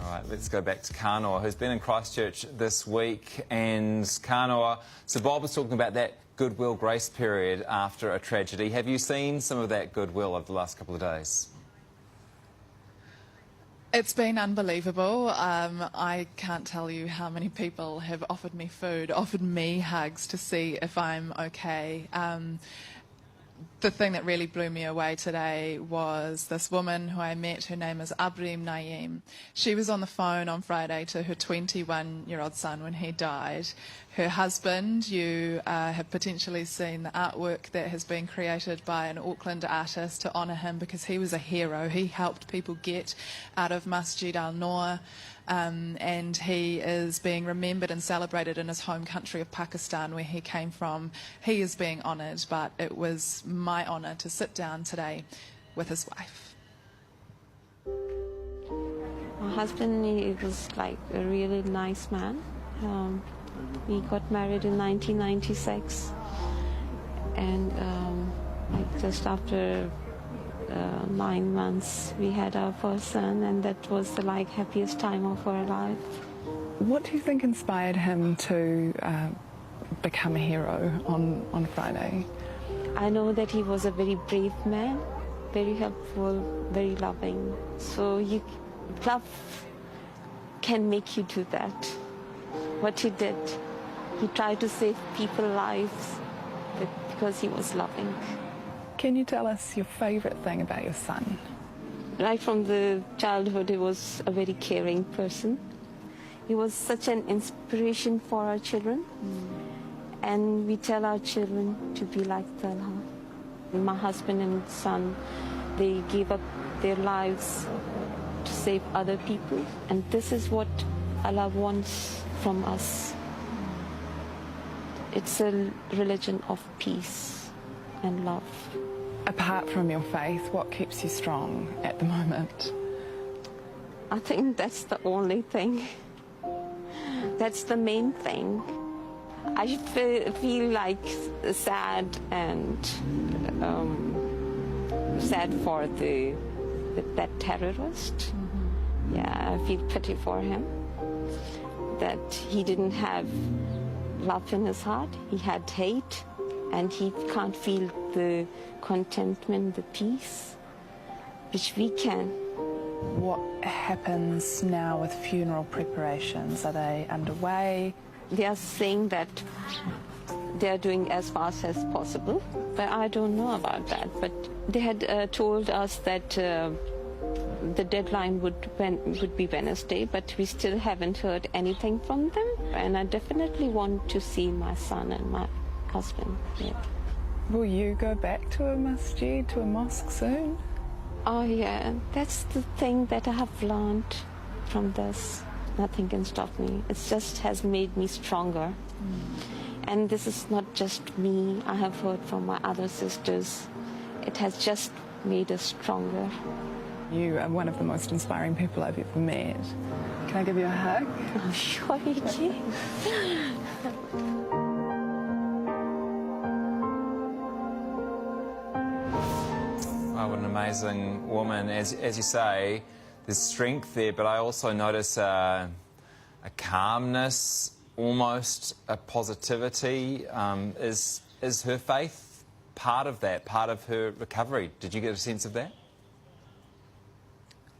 All right, let's go back to Kanoa, who's been in Christchurch this week. And Kanoa, so Bob was talking about that goodwill grace period after a tragedy. Have you seen some of that goodwill over the last couple of days? It's been unbelievable. I can't tell you how many people have offered me food, offered me hugs to see if I'm okay. The thing that really blew me away today was this woman who I met. Her name is Nayeem. She was on the phone on Friday to her 21-year-old son when he died. Her husband, you have potentially seen the artwork that has been created by an Auckland artist to honour him because he was a hero. He helped people get out of Masjid al-Noor. And he is being remembered and celebrated in his home country of Pakistan, where he came from. He is being honoured, but it was my honour to sit down today with his wife. My husband, he was like a really nice man. We got married in 1996, and like just after 9 months we had our first son, and that was the like happiest time of our life. What do you think inspired him to become a hero on Friday? I know that he was a very brave man, very helpful, very loving. So love can make you do that. What he did, he tried to save people's lives because he was loving. Can you tell us your favourite thing about your son? Right from the childhood, he was a very caring person. He was such an inspiration for our children. And we tell our children to be like Talha. My husband and son, they gave up their lives to save other people. And this is what Allah wants from us. It's a religion of peace and love. Apart from your faith, what keeps you strong at the moment? I think that's the only thing. That's the main thing. I feel like sad and sad for that terrorist. Yeah, I feel pity for him. That he didn't have love in his heart. He had hate. And he can't feel the contentment, the peace, which we can. What happens now with funeral preparations? Are they underway? They are saying that they are doing as fast as possible, but I don't know about that. But they had told us that the deadline would be Wednesday, but we still haven't heard anything from them. And I definitely want to see my son and my husband. Yeah. Will you go back to a masjid, to a mosque soon? Oh yeah, that's the thing that I have learned from this. Nothing can stop me. It just has made me stronger. And this is not just me. I have heard from my other sisters. It has just made us stronger. You are one of the most inspiring people I've ever met. Can I give you a hug? Oh, sure you can. Oh, what an amazing woman. As you say, there's strength there, but I also notice a calmness, almost a positivity. Is her faith part of that, part of her recovery? Did you get a sense of that?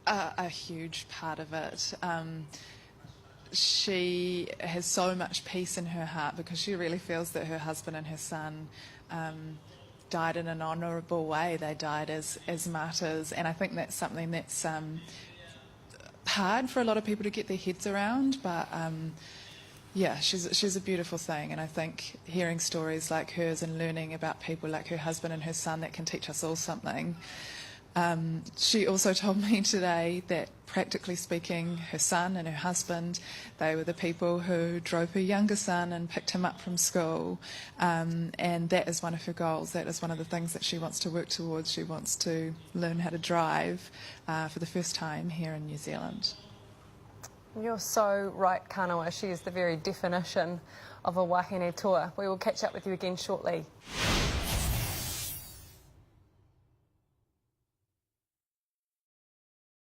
A huge part of it. She has so much peace in her heart because she really feels that her husband and her son died in an honourable way. They died as martyrs, and I think that's something that's hard for a lot of people to get their heads around, but yeah, she's a beautiful thing, and I think hearing stories like hers and learning about people like her husband and her son, that can teach us all something. She also told me today that, practically speaking, her son and her husband, they were the people who drove her younger son and picked him up from school, and that is one of her goals. That is one of the things that she wants to work towards. She wants to learn how to drive for the first time here in New Zealand. You're so right, Kanoa. She is the very definition of a wahine toa. We will catch up with you again shortly.